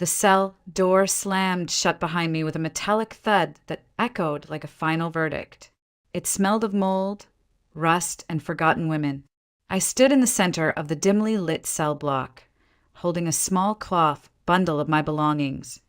The cell door slammed shut behind me with a metallic thud that echoed like a final verdict. It smelled of mold, rust, and forgotten women. I stood in the center of the dimly lit cell block, holding a small cloth bundle of my belongings,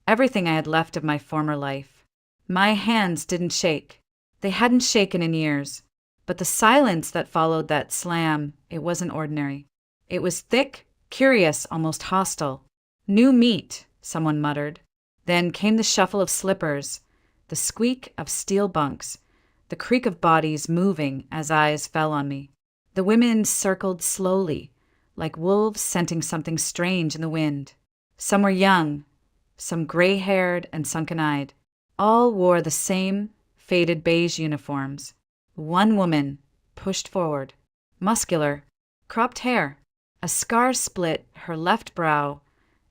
everything I had left of my former life. My hands didn't shake. They hadn't shaken in years. But the silence that followed that slam, it wasn't ordinary. It was thick, curious, almost hostile. "New meat," someone muttered. Then came the shuffle of slippers, the squeak of steel bunks, the creak of bodies moving as eyes fell on me. The women circled slowly, like wolves scenting something strange in the wind. Some were young, some gray-haired and sunken-eyed. All wore the same faded beige uniforms. One woman pushed forward, muscular, cropped hair, a scar split her left brow,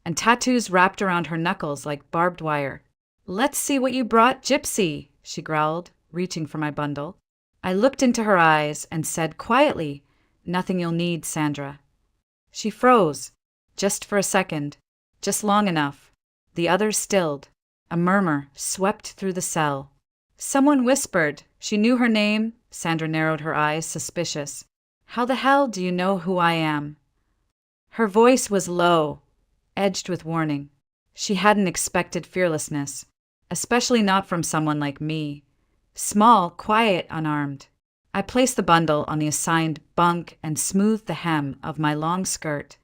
and tattoos wrapped around her knuckles like barbed wire. "Let's see what you brought, Gypsy," she growled, reaching for my bundle. I looked into her eyes and said quietly, "Nothing you'll need, Sandra." She froze, just for a second, just long enough. The others stilled. A murmur swept through the cell. Someone whispered. She knew her name. Sandra narrowed her eyes, suspicious. "How the hell do you know who I am?" Her voice was low, edged with warning. She hadn't expected fearlessness, especially not from someone like me. Small, quiet, unarmed. I placed the bundle on the assigned bunk and smoothed the hem of my long skirt.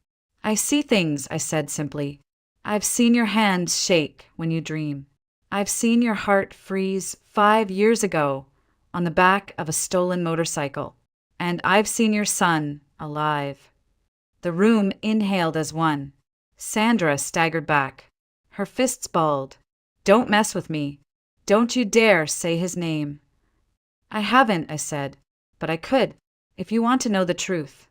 "I see things," I said simply. "I've seen your hands shake when you dream. I've seen your heart freeze 5 years ago on the back of a stolen motorcycle. And I've seen your son alive." The room inhaled as one. Sandra staggered back. Her fists balled. "Don't mess with me. Don't you dare say his name." "I haven't," I said, "but I could, if you want to know the truth."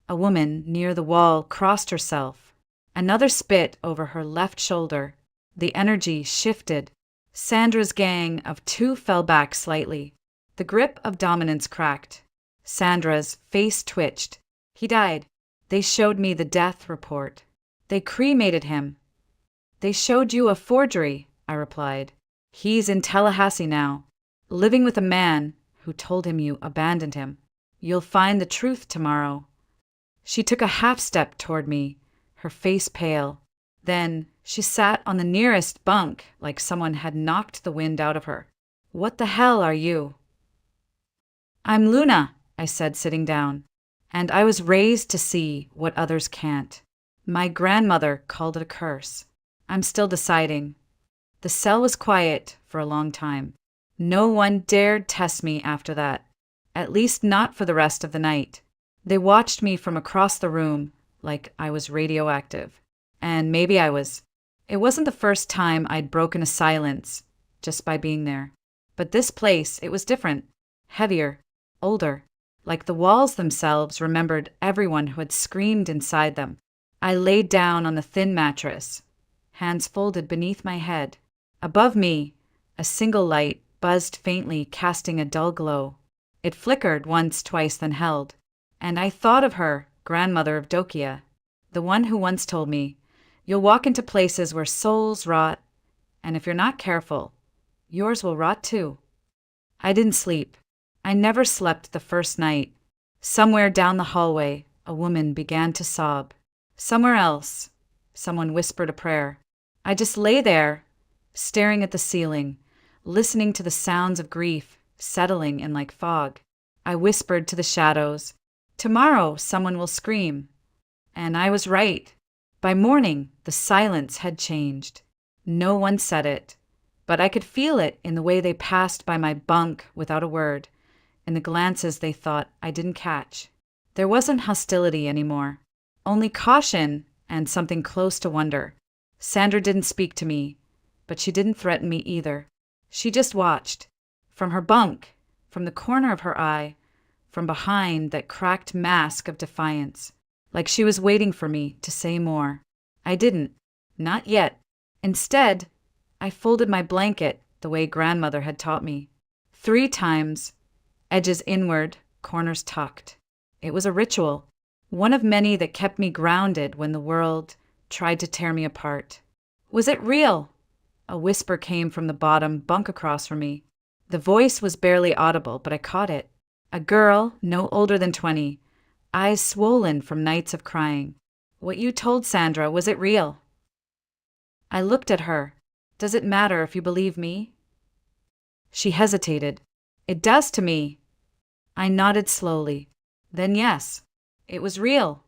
A woman near the wall crossed herself. Another spit over her left shoulder. The energy shifted. Sandra's gang of 2 fell back slightly. The grip of dominance cracked. Sandra's face twitched. "He died. They showed me the death report. They cremated him." "They showed you a forgery," I replied. "He's in Tallahassee now, living with a man who told him you abandoned him. You'll find the truth tomorrow." She took a half step toward me, her face pale. Then she sat on the nearest bunk like someone had knocked the wind out of her. "What the hell are you?" "I'm Luna," I said, sitting down. "And I was raised to see what others can't. My grandmother called it a curse. I'm still deciding." The cell was quiet for a long time. No one dared test me after that, at least not for the rest of the night. They watched me from across the room like I was radioactive. And maybe I was. It wasn't the first time I'd broken a silence just by being there. But this place, it was different. Heavier, older. Like the walls themselves remembered everyone who had screamed inside them. I laid down on the thin mattress, hands folded beneath my head. Above me, a single light buzzed faintly, casting a dull glow. It flickered once, twice, then held. And I thought of her, grandmother of Dokia, the one who once told me, "You'll walk into places where souls rot, and if you're not careful, yours will rot too." I didn't sleep. I never slept the first night. Somewhere down the hallway, a woman began to sob. Somewhere else, someone whispered a prayer. I just lay there, staring at the ceiling, listening to the sounds of grief settling in like fog. I whispered to the shadows, "Tomorrow someone will scream." And I was right. By morning, the silence had changed. No one said it, but I could feel it in the way they passed by my bunk without a word, in the glances they thought I didn't catch. There wasn't hostility anymore, only caution and something close to wonder. Sandra didn't speak to me, but she didn't threaten me either. She just watched. From her bunk, from the corner of her eye, from behind that cracked mask of defiance, like she was waiting for me to say more. I didn't. Not yet. Instead, I folded my blanket the way grandmother had taught me. 3 times, edges inward, corners tucked. It was a ritual, one of many that kept me grounded when the world tried to tear me apart. Was it real? A whisper came from the bottom bunk across from me. The voice was barely audible, but I caught it. A girl, no older than 20, eyes swollen from nights of crying. What you told Sandra, was it real? I looked at her. Does it matter if you believe me? She hesitated. It does to me. I nodded slowly. Then yes, it was real.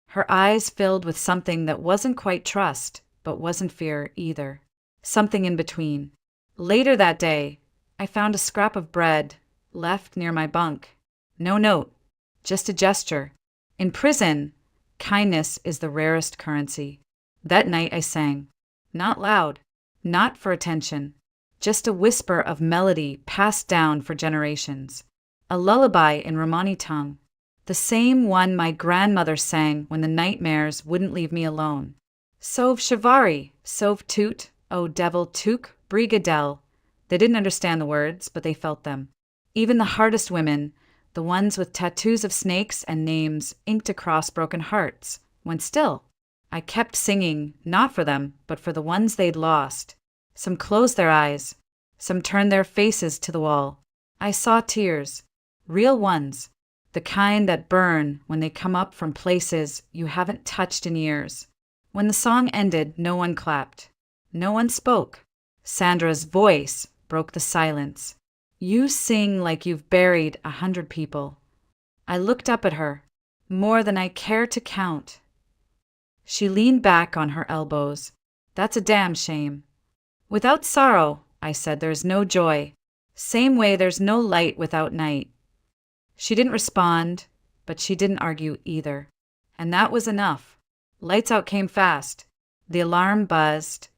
Her eyes filled with something that wasn't quite trust, but wasn't fear either. Something in between. Later that day, I found a scrap of bread left near my bunk. No note, just a gesture. In prison, kindness is the rarest currency. That night I sang. Not loud, not for attention, just a whisper of melody passed down for generations. A lullaby in Romani tongue. The same one my grandmother sang when the nightmares wouldn't leave me alone. Sov shivari, sov toot, o devil tuk, brigadel. They didn't understand the words, but they felt them. Even the hardest women, the ones with tattoos of snakes and names inked across broken hearts, went still. I kept singing, not for them, but for the ones they'd lost. Some closed their eyes. Some turned their faces to the wall. I saw tears. Real ones. The kind that burn when they come up from places you haven't touched in years. When the song ended, no one clapped. No one spoke. Sandra's voice broke the silence. You sing like you've buried 100 people. I looked up at her. More than I care to count. She leaned back on her elbows. That's a damn shame. Without sorrow, I said, there's no joy. Same way there's no light without night. She didn't respond, but she didn't argue either. And that was enough. Lights out came fast. The alarm buzzed,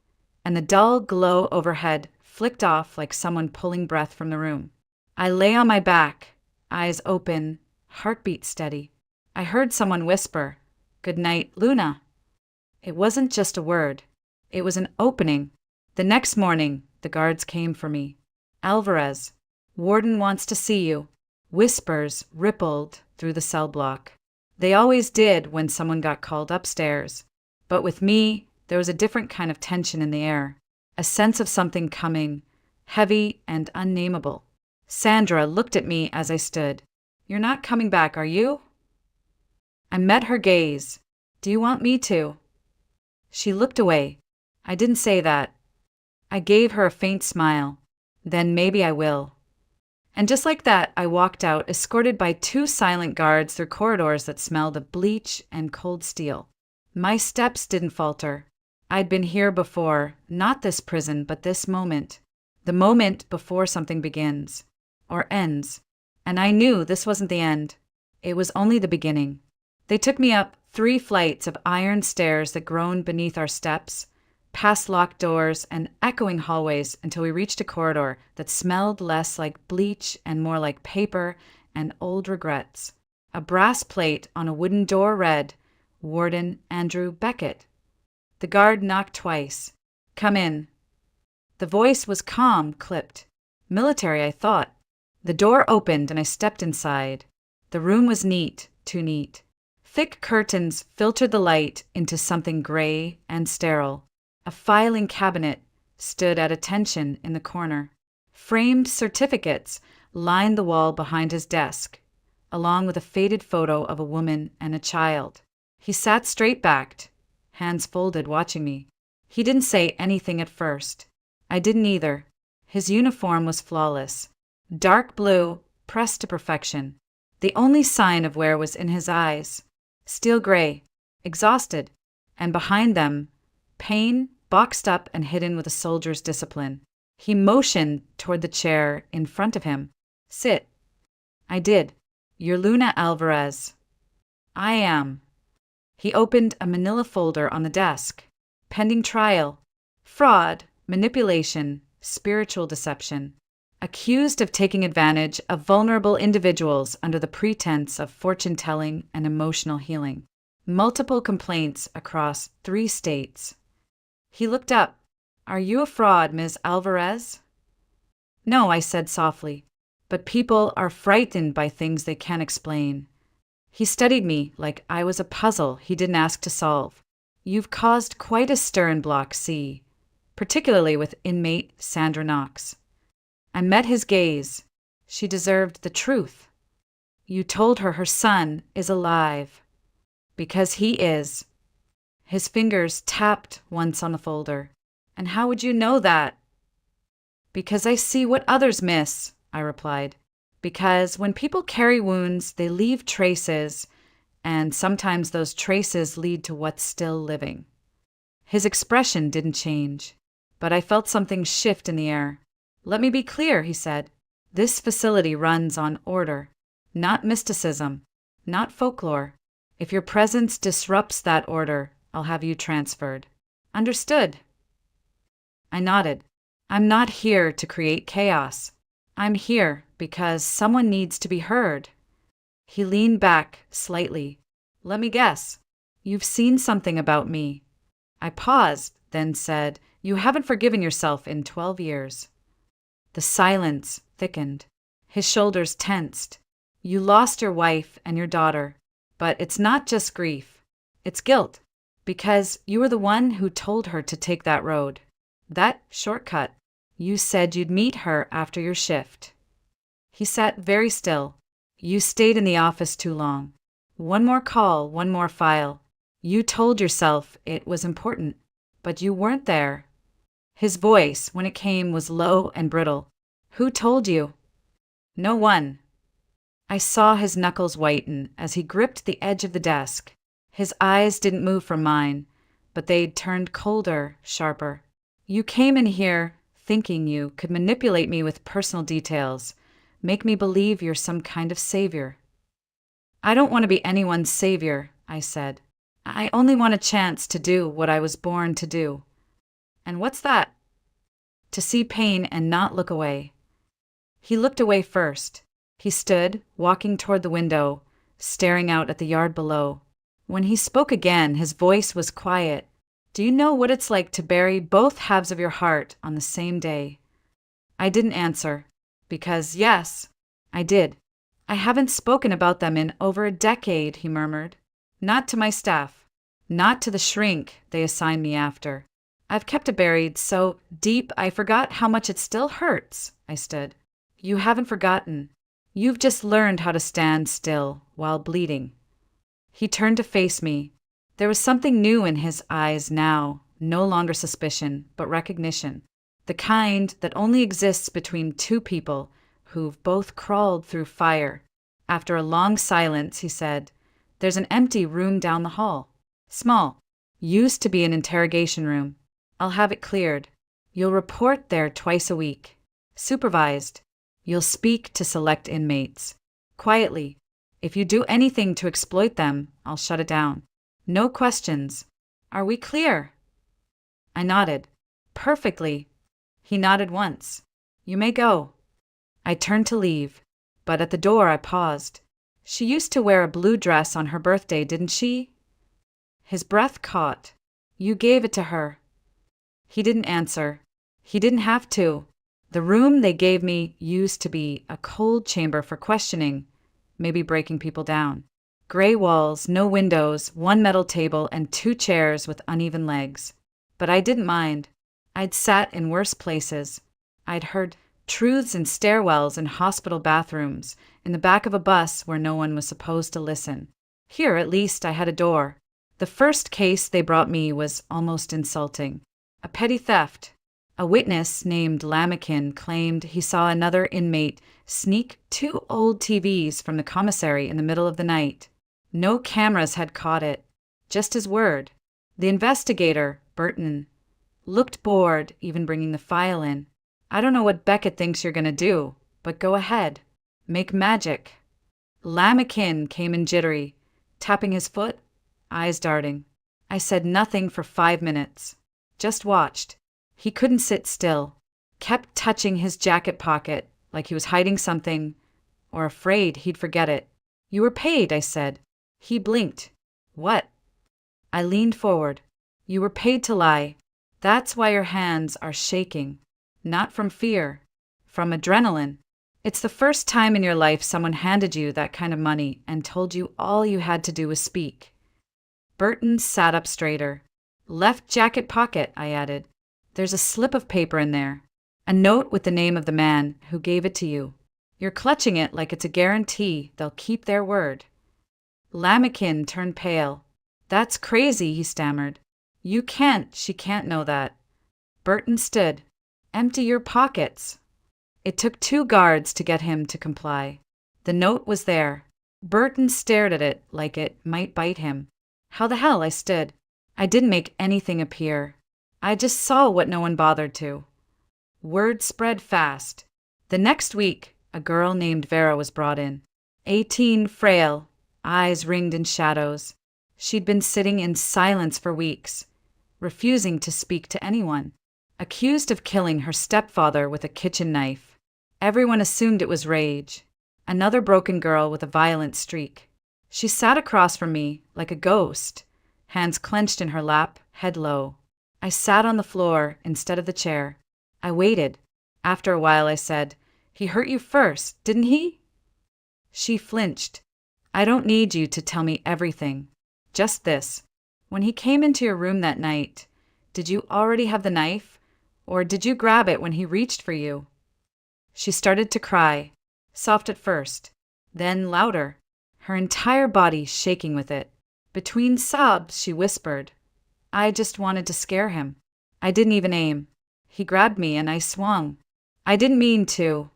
and the dull glow overhead flicked off like someone pulling breath from the room. I lay on my back, eyes open, heartbeat steady. I heard someone whisper, "Good night, Luna." It wasn't just a word. It was an opening. The next morning, the guards came for me. "Alvarez, warden wants to see you." Whispers rippled through the cell block. They always did when someone got called upstairs. But with me, there was a different kind of tension in the air. A sense of something coming, heavy and unnameable. Sandra looked at me as I stood. "You're not coming back, are you?" I met her gaze. "Do you want me to?" She looked away. I didn't say that. I gave her a faint smile. "Then maybe I will." And just like that, I walked out, escorted by 2 silent guards through corridors that smelled of bleach and cold steel. My steps didn't falter. I'd been here before, not this prison, but this moment. The moment before something begins. Or ends. And I knew this wasn't the end. It was only the beginning. They took me up 3 flights of iron stairs that groaned beneath our steps, past locked doors and echoing hallways until we reached a corridor that smelled less like bleach and more like paper and old regrets. A brass plate on a wooden door read, "Warden Andrew Beckett." The guard knocked twice. "Come in." The voice was calm, clipped. Military, I thought. The door opened and I stepped inside. The room was neat, too neat. Thick curtains filtered the light into something gray and sterile. A filing cabinet stood at attention in the corner. Framed certificates lined the wall behind his desk, along with a faded photo of a woman and a child. He sat straight-backed, hands folded, watching me. He didn't say anything at first. I didn't either. His uniform was flawless. Dark blue, pressed to perfection. The only sign of wear was in his eyes. Steel gray, exhausted, and behind them, pain boxed up and hidden with a soldier's discipline. He motioned toward the chair in front of him. "Sit." I did. "You're Luna Alvarez." "I am." He opened a manila folder on the desk. "Pending trial. Fraud, manipulation, spiritual deception. Accused of taking advantage of vulnerable individuals under the pretense of fortune-telling and emotional healing. Multiple complaints across 3 states." He looked up. "Are you a fraud, Ms. Alvarez?" "No," I said softly. "But people are frightened by things they can't explain." He studied me like I was a puzzle he didn't ask to solve. You've caused quite a stir in Block C, particularly with inmate Sandra Knox. I met his gaze. She deserved the truth. You told her her son is alive. Because he is. His fingers tapped once on the folder. And how would you know that? Because I see what others miss, I replied. Because when people carry wounds, they leave traces, and sometimes those traces lead to what's still living. His expression didn't change, but I felt something shift in the air. Let me be clear, he said. This facility runs on order, not mysticism, not folklore. If your presence disrupts that order, I'll have you transferred. Understood? I nodded. I'm not here to create chaos. I'm here because someone needs to be heard. He leaned back slightly. Let me guess. You've seen something about me. I paused, then said, You haven't forgiven yourself in 12 years. The silence thickened. His shoulders tensed. You lost your wife and your daughter, but it's not just grief. It's guilt, because you were the one who told her to take that road. That shortcut. You said you'd meet her after your shift. He sat very still. You stayed in the office too long. One more call, one more file. You told yourself it was important, but you weren't there. His voice, when it came, was low and brittle. Who told you? No one. I saw his knuckles whiten as he gripped the edge of the desk. His eyes didn't move from mine, but they'd turned colder, sharper. You came in here thinking you could manipulate me with personal details, make me believe you're some kind of savior. I don't want to be anyone's savior, I said. I only want a chance to do what I was born to do. And what's that? To see pain and not look away. He looked away first. He stood, walking toward the window, staring out at the yard below. When he spoke again, his voice was quiet. Do you know what it's like to bury both halves of your heart on the same day? I didn't answer, because yes, I did. I haven't spoken about them in over a decade, he murmured. Not to my staff, not to the shrink they assigned me after. I've kept it buried so deep I forgot how much it still hurts, I stood. You haven't forgotten. You've just learned how to stand still while bleeding. He turned to face me. There was something new in his eyes now, no longer suspicion, but recognition. The kind that only exists between two people who've both crawled through fire. After a long silence, he said, There's an empty room down the hall. Small. Used to be an interrogation room. I'll have it cleared. You'll report there twice a week. Supervised. You'll speak to select inmates. Quietly. If you do anything to exploit them, I'll shut it down. No questions. Are we clear? I nodded. Perfectly. He nodded once. You may go. I turned to leave, but at the door I paused. She used to wear a blue dress on her birthday, didn't she? His breath caught. You gave it to her. He didn't answer. He didn't have to. The room they gave me used to be a cold chamber for questioning, maybe breaking people down. Gray walls, no windows, one metal table, and 2 chairs with uneven legs. But I didn't mind. I'd sat in worse places. I'd heard truths in stairwells and hospital bathrooms, in the back of a bus where no one was supposed to listen. Here, at least, I had a door. The first case they brought me was almost insulting. A petty theft. A witness named Lamakin claimed he saw another inmate sneak 2 old TVs from the commissary in the middle of the night. No cameras had caught it, just his word. The investigator, Burton, looked bored, even bringing the file in. I don't know what Beckett thinks you're going to do, but go ahead. Make magic. Lamakin came in jittery, tapping his foot, eyes darting. I said nothing for 5 minutes. Just watched. He couldn't sit still. Kept touching his jacket pocket like he was hiding something or afraid he'd forget it. You were paid, I said. He blinked. What? I leaned forward. You were paid to lie. That's why your hands are shaking. Not from fear. From adrenaline. It's the first time in your life someone handed you that kind of money and told you all you had to do was speak. Burton sat up straighter. Left jacket pocket, I added. There's a slip of paper in there. A note with the name of the man who gave it to you. You're clutching it like it's a guarantee they'll keep their word. Lamakin turned pale. That's crazy, he stammered. She can't know that. Burton stood. Empty your pockets. It took 2 guards to get him to comply. The note was there. Burton stared at it like it might bite him. How the hell? I stood. I didn't make anything appear. I just saw what no one bothered to. Word spread fast. The next week, a girl named Vera was brought in. 18, frail, eyes ringed in shadows. She'd been sitting in silence for weeks, refusing to speak to anyone, accused of killing her stepfather with a kitchen knife. Everyone assumed it was rage. Another broken girl with a violent streak. She sat across from me like a ghost, hands clenched in her lap, head low. I sat on the floor instead of the chair. I waited. After a while I said, "He hurt you first, didn't he?" She flinched. "I don't need you to tell me everything. Just this. When he came into your room that night, did you already have the knife, or did you grab it when he reached for you?" She started to cry, soft at first, then louder, her entire body shaking with it. Between sobs, she whispered, "I just wanted to scare him. I didn't even aim. He grabbed me and I swung. I didn't mean to."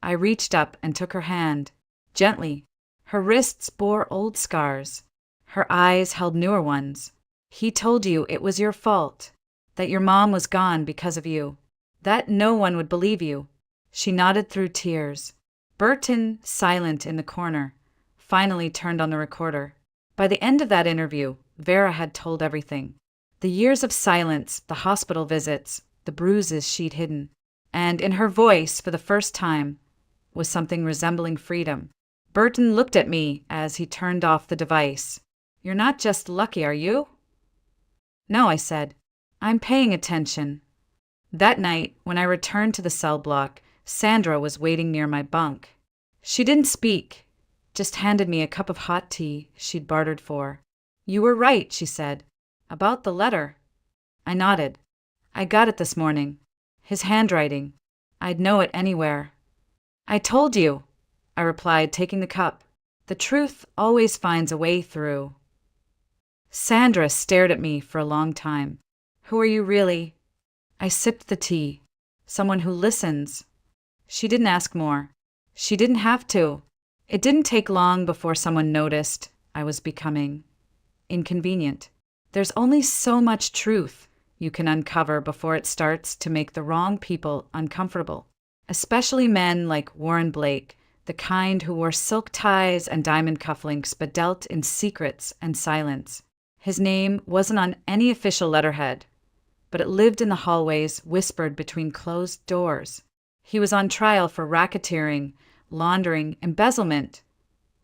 I reached up and took her hand, gently. Her wrists bore old scars. Her eyes held newer ones. "He told you it was your fault, that your mom was gone because of you, that no one would believe you." She nodded through tears. Burton, silent in the corner, finally turned on the recorder. By the end of that interview, Vera had told everything. The years of silence, the hospital visits, the bruises she'd hidden. And in her voice, for the first time, was something resembling freedom. Burton looked at me as he turned off the device. "You're not just lucky, are you?" "No," I said. "I'm paying attention." That night, when I returned to the cell block, Sandra was waiting near my bunk. She didn't speak, just handed me a cup of hot tea she'd bartered for. "You were right," she said, "about the letter." I nodded. "I got it this morning. His handwriting. I'd know it anywhere." "I told you," I replied, taking the cup. "The truth always finds a way through." Sandra stared at me for a long time. "Who are you really?" I sipped the tea. "Someone who listens." She didn't ask more. She didn't have to. It didn't take long before someone noticed I was becoming inconvenient. There's only so much truth you can uncover before it starts to make the wrong people uncomfortable, especially men like Warren Blake, the kind who wore silk ties and diamond cufflinks but dealt in secrets and silence. His name wasn't on any official letterhead, but it lived in the hallways, whispered between closed doors. He was on trial for racketeering, laundering, embezzlement,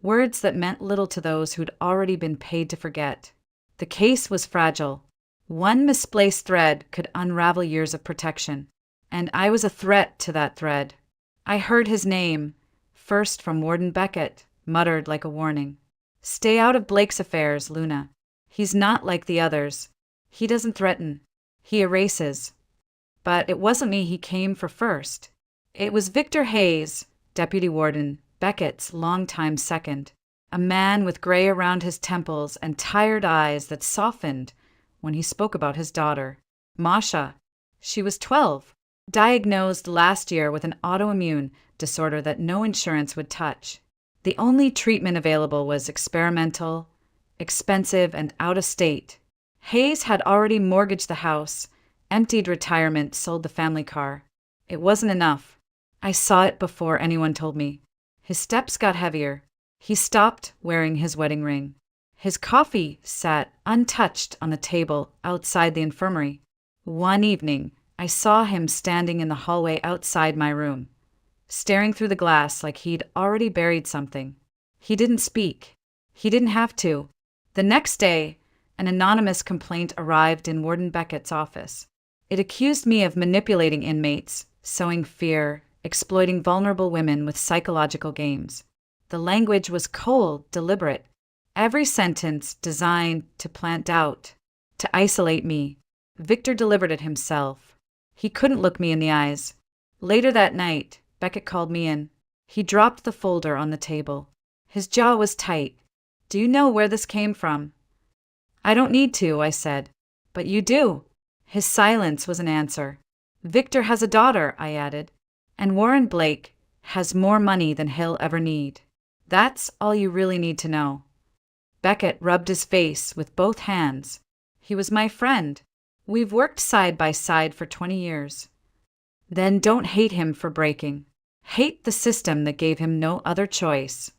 words that meant little to those who'd already been paid to forget. The case was fragile. One misplaced thread could unravel years of protection, and I was a threat to that thread. I heard his name, first from Warden Beckett, muttered like a warning. "Stay out of Blake's affairs, Luna. He's not like the others. He doesn't threaten. He erases." But it wasn't me he came for first. It was Victor Hayes, Deputy Warden, Beckett's longtime second, a man with gray around his temples and tired eyes that softened when he spoke about his daughter, Masha. She was 12, diagnosed last year with an autoimmune disorder that no insurance would touch. The only treatment available was experimental, expensive, and out of state. Hayes had already mortgaged the house, emptied retirement, sold the family car. It wasn't enough. I saw it before anyone told me. His steps got heavier. He stopped wearing his wedding ring. His coffee sat untouched on the table outside the infirmary. One evening, I saw him standing in the hallway outside my room, staring through the glass like he'd already buried something. He didn't speak. He didn't have to. The next day, an anonymous complaint arrived in Warden Beckett's office. It accused me of manipulating inmates, sowing fear, exploiting vulnerable women with psychological games. The language was cold, deliberate. Every sentence designed to plant doubt, to isolate me. Victor delivered it himself. He couldn't look me in the eyes. Later that night, Beckett called me in. He dropped the folder on the table. His jaw was tight. "Do you know where this came from?" "I don't need to," I said. "But you do." His silence was an answer. "Victor has a daughter," I added. "And Warren Blake has more money than he'll ever need. That's all you really need to know." Beckett rubbed his face with both hands. "He was my friend. We've worked side by side for 20 years. Then don't hate him for breaking. Hate the system that gave him no other choice."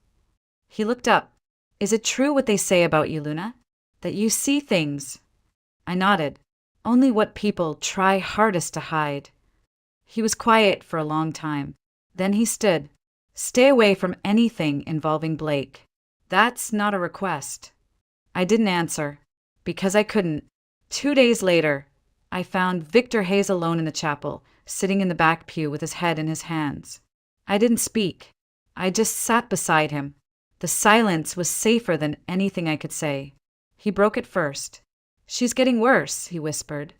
He looked up. "Is it true what they say about you, Luna? That you see things?" I nodded. "Only what people try hardest to hide." He was quiet for a long time. Then he stood. "Stay away from anything involving Blake. That's not a request." I didn't answer, because I couldn't. 2 days later, I found Victor Hayes alone in the chapel, sitting in the back pew with his head in his hands. I didn't speak. I just sat beside him. The silence was safer than anything I could say. He broke it first. "She's getting worse," he whispered.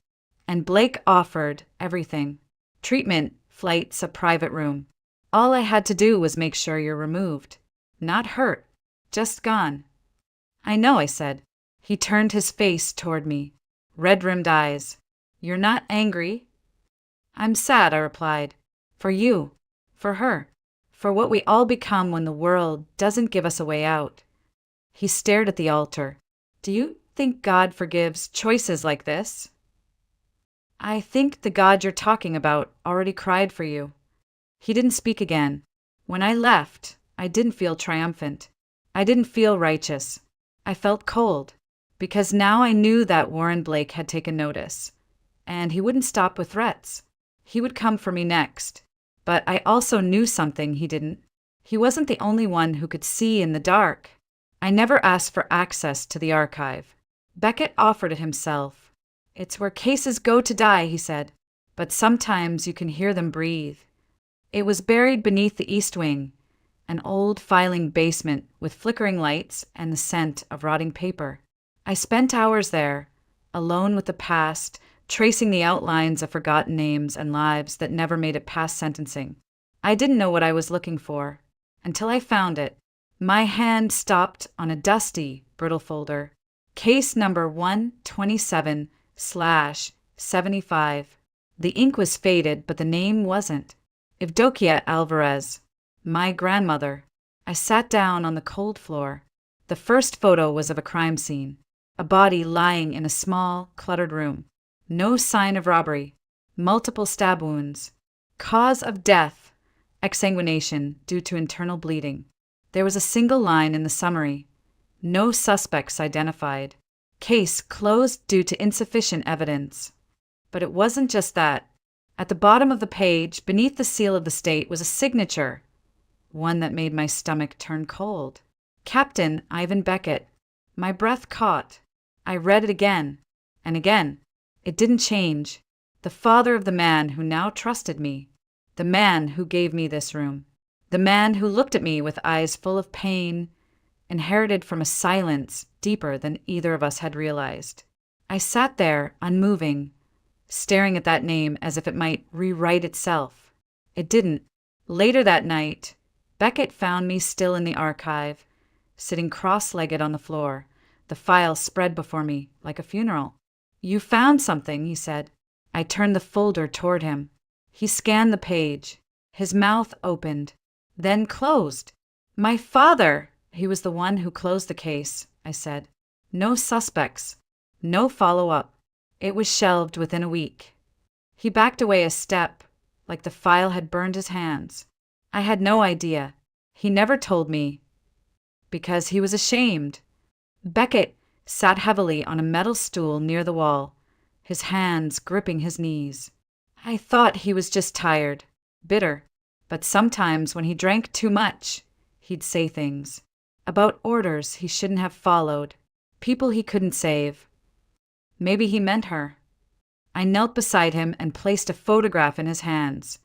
"And Blake offered everything. Treatment, flights, a private room. All I had to do was make sure you're removed. Not hurt, just gone." "I know," I said. He turned his face toward me. Red-rimmed eyes. "You're not angry?" "I'm sad," I replied. "For you. For her. For what we all become when the world doesn't give us a way out." He stared at the altar. "Do you think God forgives choices like this?" "I think the God you're talking about already cried for you." He didn't speak again. When I left, I didn't feel triumphant. I didn't feel righteous. I felt cold, because now I knew that Warren Blake had taken notice. And he wouldn't stop with threats. He would come for me next. But I also knew something he didn't. He wasn't the only one who could see in the dark. I never asked for access to the archive. Beckett offered it himself. "It's where cases go to die," he said. "But sometimes you can hear them breathe." It was buried beneath the East Wing, an old filing basement with flickering lights and the scent of rotting paper. I spent hours there, alone with the past, tracing the outlines of forgotten names and lives that never made it past sentencing. I didn't know what I was looking for, until I found it. My hand stopped on a dusty, brittle folder. Case number 127/75. The ink was faded, but the name wasn't. Evdokia Alvarez. My grandmother. I sat down on the cold floor. The first photo was of a crime scene. A body lying in a small, cluttered room. No sign of robbery. Multiple stab wounds. Cause of death: exsanguination due to internal bleeding. There was a single line in the summary. No suspects identified. Case closed due to insufficient evidence. But it wasn't just that. At the bottom of the page, beneath the seal of the state, was a signature. One that made my stomach turn cold. Captain Ivan Beckett. My breath caught. I read it again and again. It didn't change. The father of the man who now trusted me. The man who gave me this room. The man who looked at me with eyes full of pain, inherited from a silence deeper than either of us had realized. I sat there, unmoving, staring at that name as if it might rewrite itself. It didn't. Later that night, Beckett found me still in the archive, sitting cross-legged on the floor, the file spread before me like a funeral. "You found something," he said. I turned the folder toward him. He scanned the page. His mouth opened, then closed. "My father!" "He was the one who closed the case," I said. "No suspects. No follow-up. It was shelved within a week." He backed away a step, like the file had burned his hands. I had no idea. He never told me, because he was ashamed. Beckett sat heavily on a metal stool near the wall, his hands gripping his knees. I thought he was just tired, bitter, but sometimes when he drank too much, he'd say things about orders he shouldn't have followed, people he couldn't save. Maybe he meant her. I knelt beside him and placed a photograph in his hands,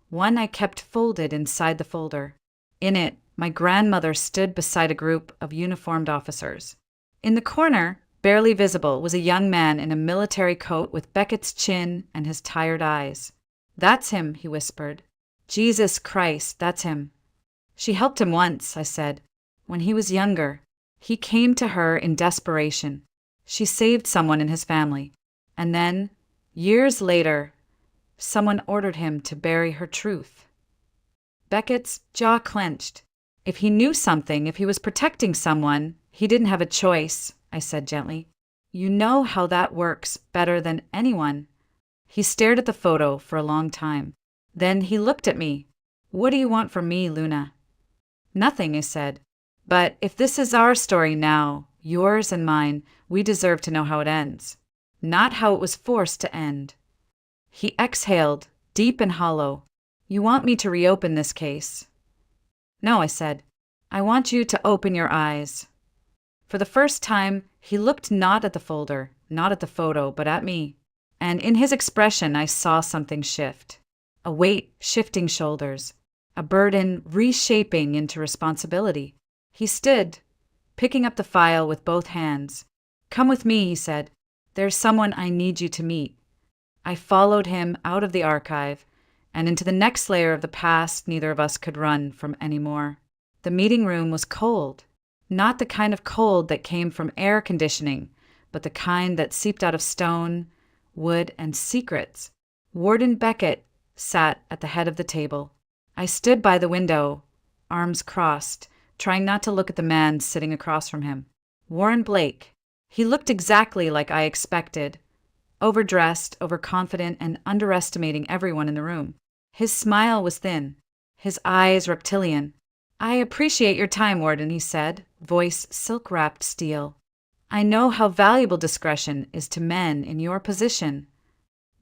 one I kept folded inside the folder. In it, my grandmother stood beside a group of uniformed officers. In the corner, Barely visible was a young man in a military coat with Beckett's chin and his tired eyes. "That's him," he whispered. "Jesus Christ, that's him." "She helped him once," I said, "when he was younger. He came to her in desperation. She saved someone in his family. And then, years later, someone ordered him to bury her truth." Beckett's jaw clenched. "If he knew something, if he was protecting someone, he didn't have a choice," I said gently. "You know how that works better than anyone." He stared at the photo for a long time. Then he looked at me. "What do you want from me, Luna?" "Nothing," I said. "But if this is our story now, yours and mine, we deserve to know how it ends. Not how it was forced to end." He exhaled, deep and hollow. "You want me to reopen this case?" "No," I said. "I want you to open your eyes." For the first time, he looked not at the folder, not at the photo, but at me. And in his expression, I saw something shift. A weight shifting shoulders. A burden reshaping into responsibility. He stood, picking up the file with both hands. "Come with me," he said. "There's someone I need you to meet." I followed him out of the archive and into the next layer of the past neither of us could run from anymore. The meeting room was cold. Not the kind of cold that came from air conditioning, but the kind that seeped out of stone, wood, and secrets. Warden Beckett sat at the head of the table. I stood by the window, arms crossed, trying not to look at the man sitting across from him. Warren Blake. He looked exactly like I expected. Overdressed, overconfident, and underestimating everyone in the room. His smile was thin. His eyes reptilian. "I appreciate your time, Warden," he said, voice silk-wrapped steel. "I know how valuable discretion is to men in your position."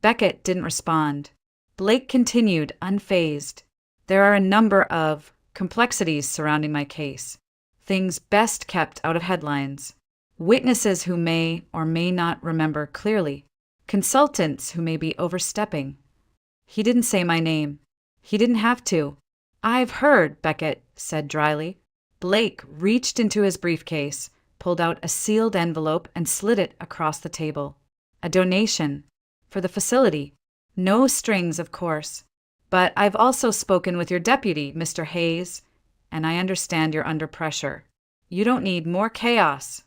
Beckett didn't respond. Blake continued, unfazed. "There are a number of complexities surrounding my case. Things best kept out of headlines. Witnesses who may or may not remember clearly. Consultants who may be overstepping." He didn't say my name. He didn't have to. "I've heard," Beckett said dryly. Blake reached into his briefcase, pulled out a sealed envelope, and slid it across the table. "A donation. For the facility. No strings, of course. But I've also spoken with your deputy, Mr. Hayes, and I understand you're under pressure. You don't need more chaos."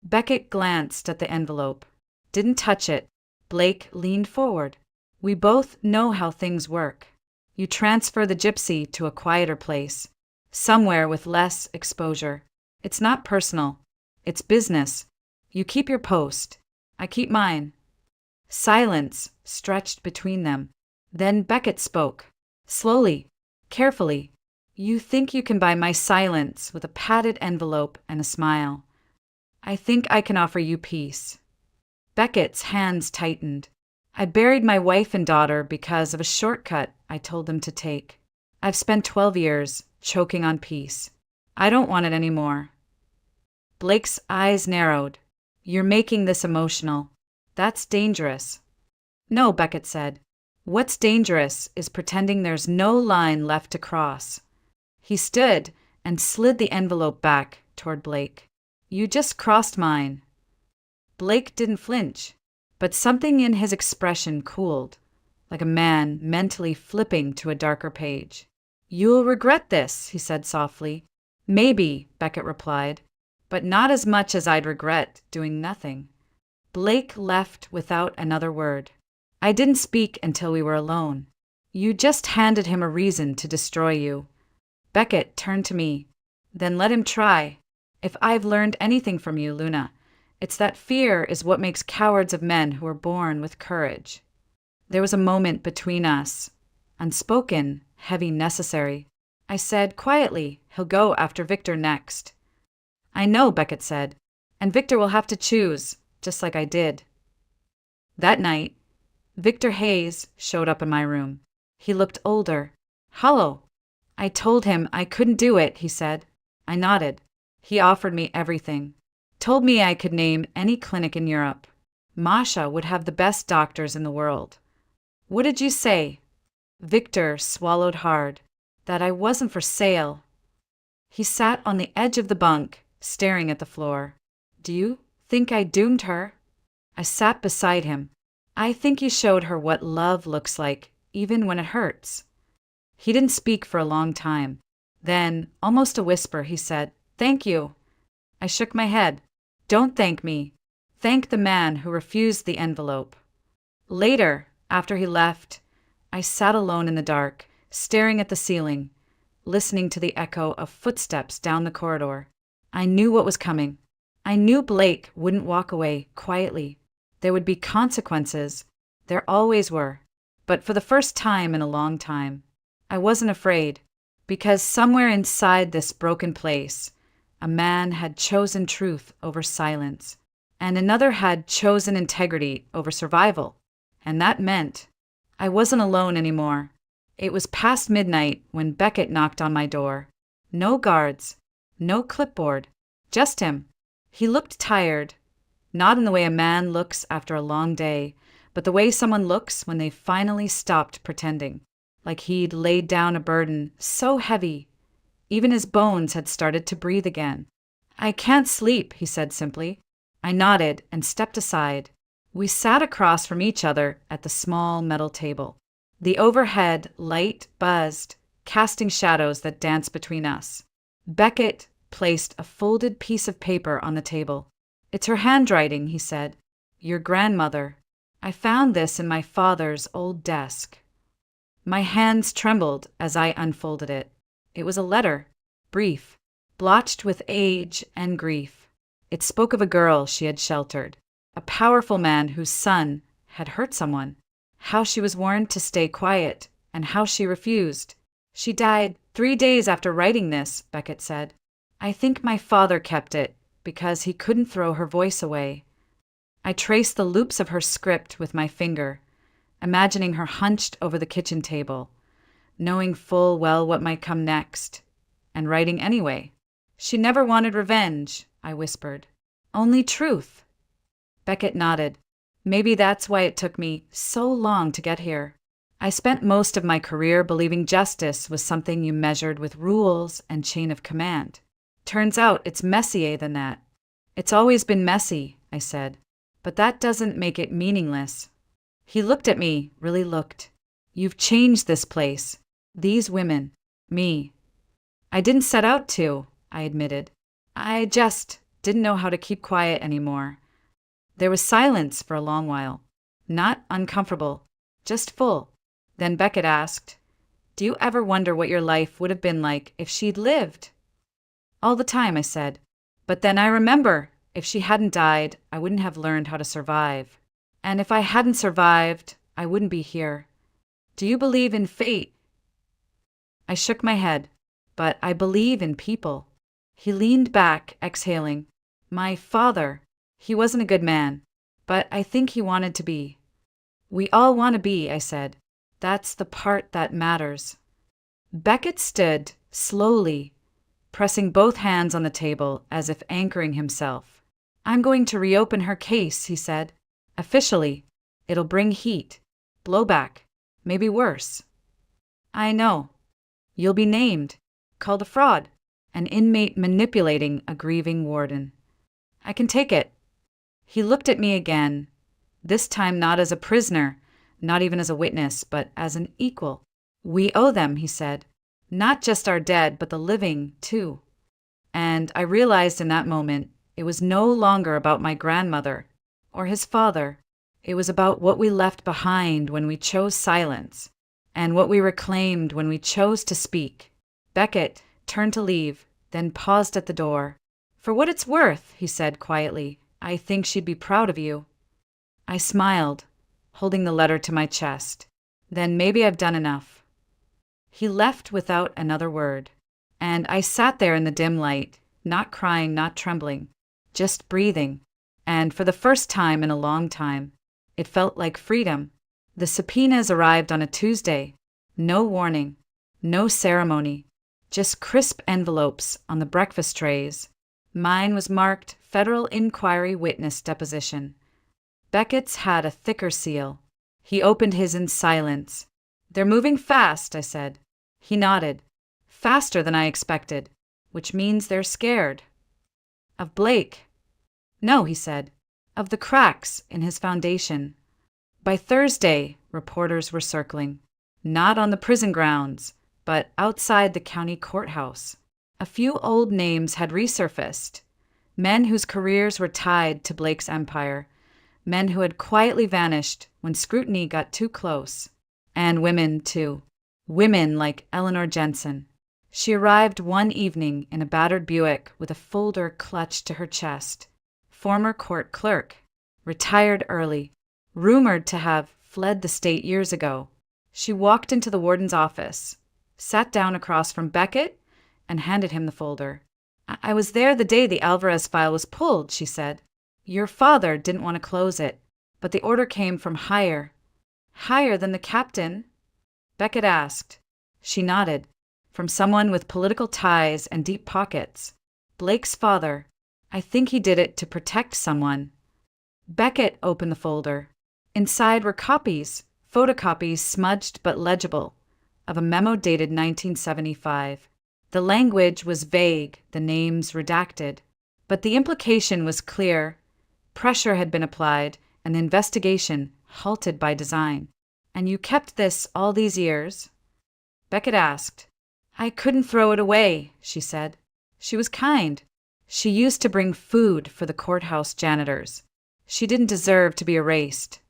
Beckett glanced at the envelope. Didn't touch it. Blake leaned forward. "We both know how things work. You transfer the gypsy to a quieter place, somewhere with less exposure. It's not personal. It's business. You keep your post. I keep mine." Silence stretched between them. Then Beckett spoke. Slowly, carefully. "You think you can buy my silence with a padded envelope and a smile. I think I can offer you peace." Beckett's hands tightened. "I buried my wife and daughter because of a shortcut I told them to take. I've spent 12 years choking on peace. I don't want it anymore." Blake's eyes narrowed. "You're making this emotional. That's dangerous." "No," Beckett said. "What's dangerous is pretending there's no line left to cross." He stood and slid the envelope back toward Blake. "You just crossed mine." Blake didn't flinch, but something in his expression cooled, like a man mentally flipping to a darker page. "You'll regret this," he said softly. "Maybe," Beckett replied, "but not as much as I'd regret doing nothing." Blake left without another word. I didn't speak until we were alone. "You just handed him a reason to destroy you." Beckett turned to me. "Then let him try. If I've learned anything from you, Luna, it's that fear is what makes cowards of men who are born with courage." There was a moment between us, unspoken, heavy, necessary. I said quietly, "He'll go after Victor next." "I know," Beckett said, "and Victor will have to choose, just like I did." That night, Victor Hayes showed up in my room. He looked older, hollow. "I told him I couldn't do it," he said. I nodded. He offered me everything. Told me I could name any clinic in Europe. Masha would have the best doctors in the world. "What did you say?" Victor swallowed hard. "That I wasn't for sale." He sat on the edge of the bunk, staring at the floor. "Do you Think I doomed her? I sat beside him. I think you showed her what love looks like, even when it hurts. He didn't speak for a long time. Then, almost a whisper, he said, "Thank you." I shook my head. "Don't thank me. Thank the man who refused the envelope." Later, after he left, I sat alone in the dark, staring at the ceiling, listening to the echo of footsteps down the corridor. I knew what was coming. I knew Blake wouldn't walk away quietly. There would be consequences. There always were. But for the first time in a long time, I wasn't afraid, because somewhere inside this broken place, a man had chosen truth over silence, and another had chosen integrity over survival. And that meant I wasn't alone anymore. It was past midnight when Beckett knocked on my door. No guards, no clipboard, just him. He looked tired, not in the way a man looks after a long day, but the way someone looks when they've finally stopped pretending, like he'd laid down a burden so heavy, even his bones had started to breathe again. "I can't sleep," he said simply. I nodded and stepped aside. We sat across from each other at the small metal table. The overhead light buzzed, casting shadows that danced between us. Beckett placed a folded piece of paper on the table. "It's her handwriting," he said. "Your grandmother. I found this in my father's old desk." My hands trembled as I unfolded it. It was a letter, brief, blotched with age and grief. It spoke of a girl she had sheltered, a powerful man whose son had hurt someone, how she was warned to stay quiet, and how she refused. "She died 3 days after writing this," Beckett said. "I think my father kept it because he couldn't throw her voice away." I traced the loops of her script with my finger, imagining her hunched over the kitchen table, knowing full well what might come next, and writing anyway. "She never wanted revenge," I whispered. "Only truth." Beckett nodded. "Maybe that's why it took me so long to get here. I spent most of my career believing justice was something you measured with rules and chain of command. Turns out it's messier than that." "It's always been messy," I said, "but that doesn't make it meaningless." He looked at me, really looked. "You've changed this place, these women, me." "I didn't set out to," I admitted. "I just didn't know how to keep quiet anymore." There was silence for a long while. Not uncomfortable, just full. Then Beckett asked, "Do you ever wonder what your life would have been like if she'd lived?" "All the time," I said. "But then I remember, if she hadn't died, I wouldn't have learned how to survive. And if I hadn't survived, I wouldn't be here. Do you believe in fate?" I shook my head. "But I believe in people." He leaned back, exhaling. "My father, he wasn't a good man, but I think he wanted to be." "We all want to be," I said. "That's the part that matters." Beckett stood, slowly, pressing both hands on the table as if anchoring himself. "I'm going to reopen her case," he said. "Officially. It'll bring heat, blowback, maybe worse." "I know. You'll be named, called a fraud, an inmate manipulating a grieving warden." "I can take it." He looked at me again, this time not as a prisoner, not even as a witness, but as an equal. "We owe them," he said. "Not just our dead, but the living, too." And I realized in that moment it was no longer about my grandmother or his father. It was about what we left behind when we chose silence, and what we reclaimed when we chose to speak. Beckett turned to leave, then paused at the door. "For what it's worth," he said quietly, "I think she'd be proud of you." I smiled, holding the letter to my chest. "Then maybe I've done enough." He left without another word, and I sat there in the dim light, not crying, not trembling, just breathing. And for the first time in a long time, it felt like freedom. The subpoenas arrived on a Tuesday. No warning, no ceremony, just crisp envelopes on the breakfast trays. Mine was marked Federal Inquiry Witness Deposition. Beckett's had a thicker seal. He opened his in silence. "They're moving fast," I said. He nodded. "Faster than I expected, which means they're scared." "Of Blake." No, he said, of the cracks in his foundation. By Thursday, reporters were circling, not on the prison grounds, but outside the county courthouse. A few old names had resurfaced, men whose careers were tied to Blake's empire, men who had quietly vanished when scrutiny got too close. And women, too. Women like Eleanor Jensen. She arrived one evening in a battered Buick with a folder clutched to her chest. Former court clerk. Retired early. Rumored to have fled the state years ago. She walked into the warden's office, sat down across from Beckett, and handed him the folder. I was there the day the Alvarez file was pulled, she said. Your father didn't want to close it, but the order came from higher. Higher than the captain? Beckett asked. She nodded. From someone with political ties and deep pockets. Blake's father. I think he did it to protect someone. Beckett opened the folder. Inside were copies, photocopies smudged but legible, of a memo dated 1975. The language was vague, the names redacted, but the implication was clear. Pressure had been applied, and the investigation halted by design. And you kept this all these years? Beckett asked. I couldn't throw it away, she said. She was kind. She used to bring food for the courthouse janitors. She didn't deserve to be erased.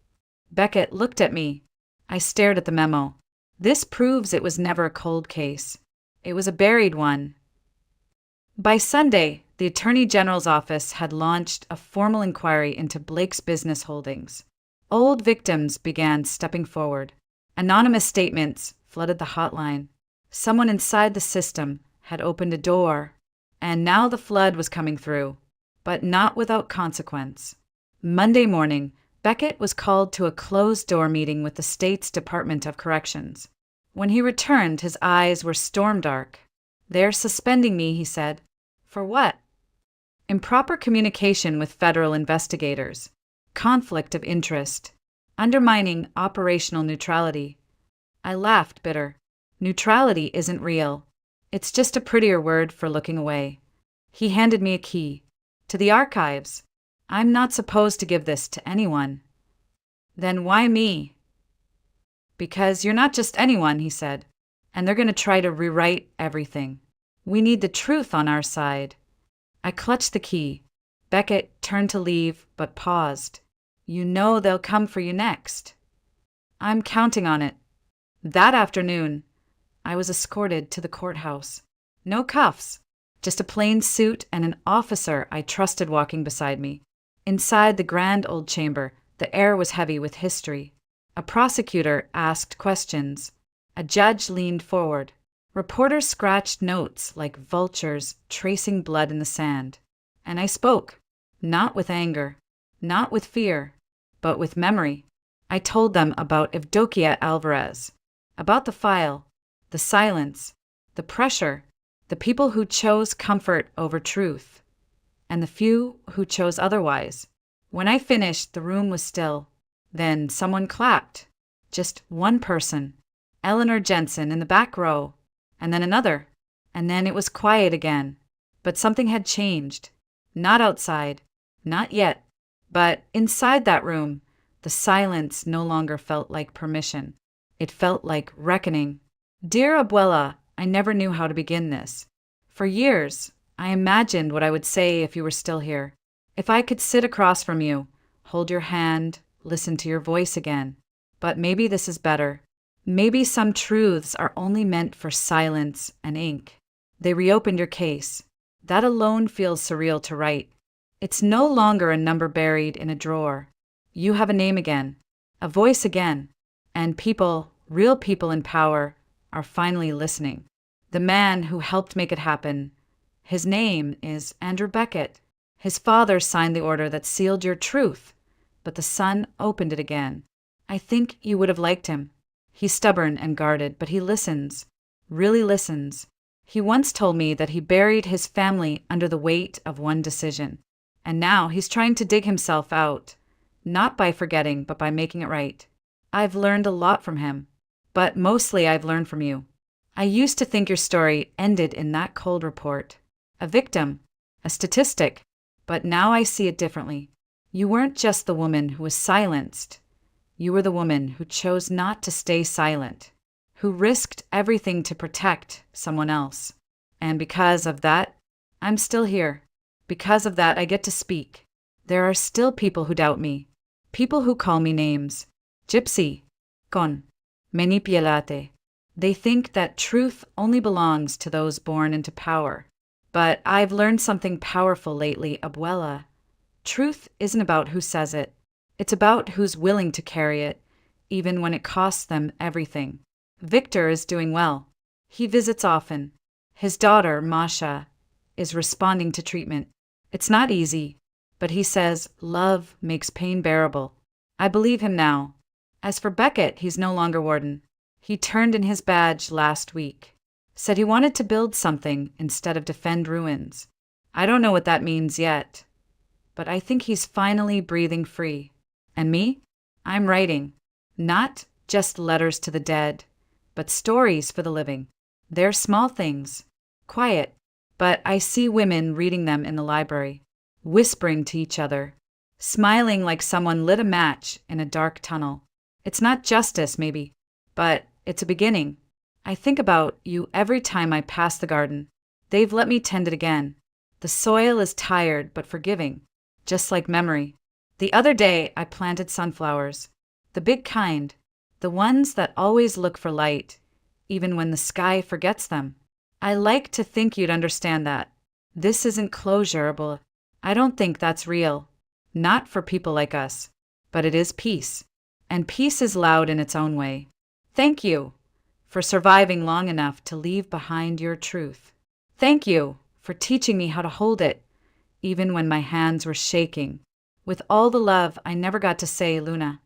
Beckett looked at me. I stared at the memo. This proves it was never a cold case. It was a buried one. By Sunday, the Attorney General's office had launched a formal inquiry into Blake's business holdings. Old victims began stepping forward. Anonymous statements flooded the hotline. Someone inside the system had opened a door, and now the flood was coming through, but not without consequence. Monday morning, Beckett was called to a closed-door meeting with the state's Department of Corrections. When he returned, his eyes were storm-dark. They're suspending me, he said. For what? Improper communication with federal investigators. Conflict of interest. Undermining operational neutrality. I laughed, bitter. Neutrality isn't real. It's just a prettier word for looking away. He handed me a key. To the archives. I'm not supposed to give this to anyone. Then why me? Because you're not just anyone, he said, and they're going to try to rewrite everything. We need the truth on our side. I clutched the key. Beckett turned to leave, but paused. You know they'll come for you next. I'm counting on it. That afternoon, I was escorted to the courthouse. No cuffs, just a plain suit and an officer I trusted walking beside me. Inside the grand old chamber, the air was heavy with history. A prosecutor asked questions. A judge leaned forward. Reporters scratched notes like vultures tracing blood in the sand. And I spoke, not with anger, not with fear, but with memory. I told them about Evdokia Alvarez, about the file, the silence, the pressure, the people who chose comfort over truth, and the few who chose otherwise. When I finished, the room was still. Then someone clapped. Just one person. Eleanor Jensen in the back row. And then another. And then it was quiet again. But something had changed. Not outside. Not yet. But inside that room, the silence no longer felt like permission. It felt like reckoning. Dear Abuela, I never knew how to begin this. For years, I imagined what I would say if you were still here. If I could sit across from you, hold your hand, listen to your voice again. But maybe this is better. Maybe some truths are only meant for silence and ink. They reopened your case. That alone feels surreal to write. It's no longer a number buried in a drawer. You have a name again, a voice again, and people, real people in power, are finally listening. The man who helped make it happen, his name is Andrew Beckett. His father signed the order that sealed your truth, but the son opened it again. I think you would have liked him. He's stubborn and guarded, but he listens, really listens. He once told me that he buried his family under the weight of one decision, and now he's trying to dig himself out, not by forgetting, but by making it right. I've learned a lot from him, but mostly I've learned from you. I used to think your story ended in that cold report. A victim, a statistic, But now I see it differently. You weren't just the woman who was silenced. You were the woman who chose not to stay silent, who risked everything to protect someone else. And because of that, I'm still here. Because of that, I get to speak. There are still people who doubt me, people who call me names. Gypsy, con, manipulate. They think that truth only belongs to those born into power. But I've learned something powerful lately, abuela. Truth isn't about who says it. It's about who's willing to carry it, even when it costs them everything. Victor is doing well. He visits often. His daughter, Masha, is responding to treatment. It's not easy, but he says love makes pain bearable. I believe him now. As for Beckett, he's no longer warden. He turned in his badge last week. Said he wanted to build something instead of defend ruins. I don't know what that means yet, but I think he's finally breathing free. And me? I'm writing. Not just letters to the dead, but stories for the living. They're small things, quiet, but I see women reading them in the library, whispering to each other, smiling like someone lit a match in a dark tunnel. It's not justice, maybe, but it's a beginning. I think about you every time I pass the garden. They've let me tend it again. The soil is tired but forgiving, just like memory. The other day, I planted sunflowers. The big kind. The ones that always look for light, even when the sky forgets them. I like to think you'd understand that. This isn't closure, but I don't think that's real. Not for people like us. But it is peace. And peace is loud in its own way. Thank you for surviving long enough to leave behind your truth. Thank you for teaching me how to hold it, even when my hands were shaking. With all the love I never got to say, Luna.